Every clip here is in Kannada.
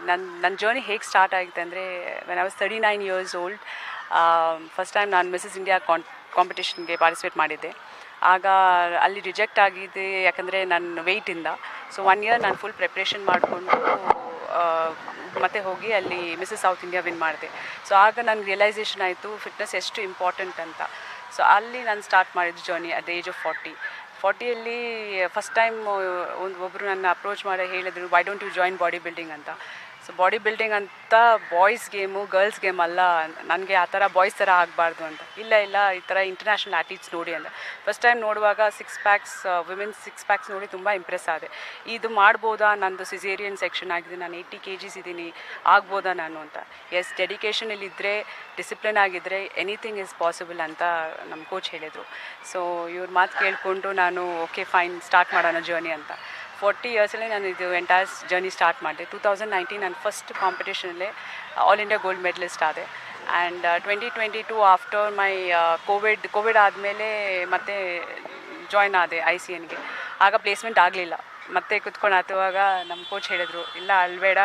ನನ್ನ ಜರ್ನಿ ಹೇಗೆ ಸ್ಟಾರ್ಟ್ ಆಗಿದೆ ಅಂದರೆ when I was 39 years old. First time ನಾನು ಮಿಸಸ್ ಇಂಡಿಯಾ ಕಾಂಪಿಟೇಷನ್ಗೆ ಪಾರ್ಟಿಸಿಪೇಟ್ ಮಾಡಿದ್ದೆ. ಆಗ ಅಲ್ಲಿ ರಿಜೆಕ್ಟ್ ಆಗಿದೆ, ಯಾಕಂದರೆ ನನ್ನ ವೆಯ್ಟಿಂದ. ಸೊ 1 year ನಾನು ಫುಲ್ ಪ್ರಿಪ್ರೇಷನ್ ಮಾಡಿಕೊಂಡು ಮತ್ತೆ ಹೋಗಿ ಅಲ್ಲಿ ಮಿಸಸ್ ಸೌತ್ ಇಂಡಿಯಾ ವಿನ್ ಮಾಡಿದೆ. ಸೊ ಆಗ ನನಗೆ ರಿಯಲೈಸೇಷನ್ ಆಯಿತು ಫಿಟ್ನೆಸ್ ಎಷ್ಟು ಇಂಪಾರ್ಟೆಂಟ್ ಅಂತ. ಸೊ ಅಲ್ಲಿ ನಾನು ಸ್ಟಾರ್ಟ್ ಮಾಡಿದ್ದು journey at the age of 40ಯಲ್ಲಿ ಫಸ್ಟ್ ಟೈಮ್ ಒಬ್ಬರು ನನ್ನ ಅಪ್ರೋಚ್ ಮಾಡಿ ಹೇಳಿದರು, why don't you join body building ಅಂತ. ಸೊ ಬಾಡಿ ಬಿಲ್ಡಿಂಗ್ ಅಂತ ಬಾಯ್ಸ್ ಗೇಮು, ಗರ್ಲ್ಸ್ ಗೇಮ್ ಅಲ್ಲ, ನನಗೆ ಆ ಥರ ಬಾಯ್ಸ್ ಥರ ಆಗಬಾರ್ದು ಅಂತ. ಇಲ್ಲ ಈ ಥರ ಇಂಟರ್ನ್ಯಾಷನಲ್ ಆ್ಯಥ್ಲೀಟ್ಸ್ ನೋಡಿ ಅಂತ. ಫಸ್ಟ್ ಟೈಮ್ ನೋಡುವಾಗ ವಿಮೆನ್ಸ್ 6 ಪ್ಯಾಕ್ಸ್ ನೋಡಿ ತುಂಬ ಇಂಪ್ರೆಸ್ ಆದೆ. ಇದು ಮಾಡ್ಬೋದಾ, ನಂದು ಸಿಸೇರಿಯನ್ ಸೆಕ್ಷನ್ ಆಗಿದೆ, ನಾನು 80 kgs ಇದ್ದೀನಿ, ಆಗ್ಬೋದಾ ನಾನು ಅಂತ. ಎಸ್, ಡೆಡಿಕೇಷನಲ್ಲಿದ್ದರೆ, ಡಿಸಿಪ್ಲಿನ್ ಆಗಿದ್ದರೆ ಎನಿಥಿಂಗ್ ಈಸ್ ಪಾಸಿಬಲ್ ಅಂತ ನಮ್ಮ ಕೋಚ್ ಹೇಳಿದರು. ಸೊ ಇವ್ರ ಮಾತು ಕೇಳಿಕೊಂಡು ನಾನು ಓಕೆ ಫೈನ್ ಸ್ಟಾರ್ಟ್ ಮಾಡೋಣ ಜರ್ನಿ ಅಂತ. 40 yearsಲ್ಲಿ ನಾನು ಇದು ಎಂಟೈರ್ ಜರ್ನಿ ಸ್ಟಾರ್ಟ್ ಮಾಡಿದೆ. 2019 ನಾನು ಫಸ್ಟ್ ಕಾಂಪಿಟೇಷನಲ್ಲೇ ಆಲ್ ಇಂಡಿಯಾ ಗೋಲ್ಡ್ ಮೆಡಲಿಸ್ಟ್ ಆದೆ. ಆ್ಯಂಡ್ 2022 ಆಫ್ಟರ್ ಮೈ ಕೋವಿಡ್ ಆದಮೇಲೆ ಮತ್ತೆ ಜಾಯ್ನ್ ಆದೆ ICNಗೆ. ಆಗ ಪ್ಲೇಸ್ಮೆಂಟ್ ಆಗಲಿಲ್ಲ. ಮತ್ತೆ ಕುತ್ಕೊಂಡು ಹತ್ತುವಾಗ ನಮ್ಮ ಕೋಚ್ ಹೇಳಿದರು, ಇಲ್ಲ ಅಲ್ಬೇಡ,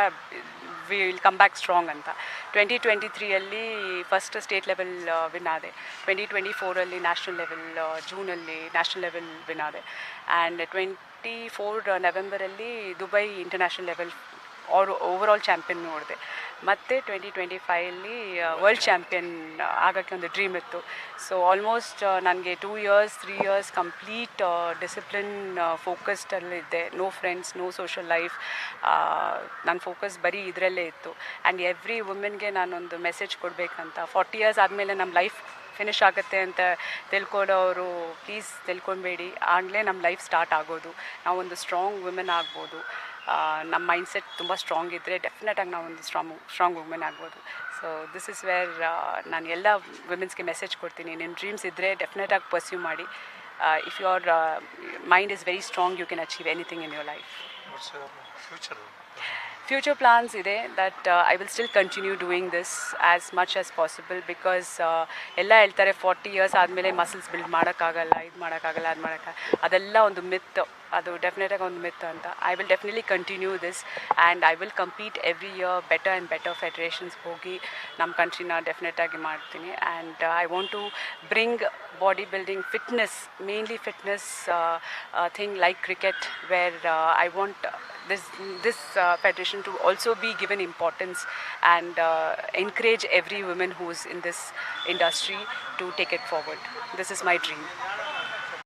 we will come back strong ಅಂತ. 2023ಯಲ್ಲಿ ಫಸ್ಟ್ ಸ್ಟೇಟ್ ಲೆವೆಲ್ ವಿನ್ ಆದೆ. 2024ರಲ್ಲಿ ನ್ಯಾಷನಲ್ ಲೆವೆಲ್, ಜೂನಲ್ಲಿ ನ್ಯಾಷನಲ್ ಲೆವೆಲ್ ವಿನ್ ಆದೆ. ಆ್ಯಂಡ್ 24 ನವೆಂಬರಲ್ಲಿ Dubai international level overall champion ನೋಡಿದೆ. ಮತ್ತು 2025ಲ್ಲಿ ವರ್ಲ್ಡ್ ಚಾಂಪಿಯನ್ ಆಗೋಕ್ಕೆ ಒಂದು ಡ್ರೀಮ್ ಇತ್ತು. ಸೊ ಆಲ್ಮೋಸ್ಟ್ ನನಗೆ 2 years 3 years ಕಂಪ್ಲೀಟ್ ಡಿಸಿಪ್ಲಿನ್ ಫೋಕಸ್ಡಲ್ಲಿದ್ದೆ. No friends, no social life. ನನ್ನ ಫೋಕಸ್ ಬರೀ ಇದರಲ್ಲೇ ಇತ್ತು. ಆ್ಯಂಡ್ ಎವ್ರಿ ವುಮೆನ್ಗೆ ನಾನೊಂದು ಮೆಸೇಜ್ ಕೊಡಬೇಕಂತ. 40 years ಆದಮೇಲೆ ನಮ್ಮ ಲೈಫ್ ಫಿನಿಶ್ ಆಗುತ್ತೆ ಅಂತ ತಿಳ್ಕೊಡೋರು ಪ್ಲೀಸ್ ತಿಳ್ಕೊಬೇಡಿ. ಆಗಲೇ ನಮ್ಮ ಲೈಫ್ ಸ್ಟಾರ್ಟ್ ಆಗೋದು. ನಾವೊಂದು ಸ್ಟ್ರಾಂಗ್ ವುಮೆನ್ ಆಗ್ಬೋದು. ನಮ್ಮ ಮೈಂಡ್ಸೆಟ್ ತುಂಬ ಸ್ಟ್ರಾಂಗ್ ಇದ್ದರೆ ಡೆಫಿನೆಟಾಗಿ ನಾವೊಂದು ಸ್ಟ್ರಾಂಗ್ ವುಮೆನ್ ಆಗ್ಬೋದು. ಸೊ ದಿಸ್ ಇಸ್ ವೇರ್ ನಾನು ಎಲ್ಲ ವುಮೆನ್ಸ್ಗೆ ಮೆಸೇಜ್ ಕೊಡ್ತೀನಿ, ನಿಮ್ಮ ಡ್ರೀಮ್ಸ್ ಇದ್ದರೆ ಡೆಫಿನೆಟಾಗಿ ಪರ್ಸ್ಯೂ ಮಾಡಿ. If your mind is very strong, you can achieve anything in your life. Future plans ಇದೆ that I will still continue doing this as much as possible. Because ಎಲ್ಲ ಹೇಳ್ತಾರೆ 40 years ಆದಮೇಲೆ ಮಸಲ್ಸ್ ಬಿಲ್ಡ್ ಮಾಡೋಕ್ಕಾಗಲ್ಲ, ಇದು ಮಾಡೋಕ್ಕಾಗಲ್ಲ, ಅದು ಮಾಡೋಕ್ಕಾಗಲ್ಲ. ಅದೆಲ್ಲ ಒಂದು ಮಿತ್, ಅದು ಡೆಫಿನೆಟಾಗಿ ಒಂದು ಮಿತ್ ಅಂತ. I will definitely continue this and I will compete every year better and better federations ಹೋಗಿ ನಮ್ಮ ಕಂಟ್ರಿನ ಡೆಫಿನೆಟಾಗಿ ಮಾಡ್ತೀನಿ. And I want to bring body building fitness, mainly fitness thing like cricket, where I want this federation to also be given importance and encourage every woman who's in this industry to take it forward. This is my dream.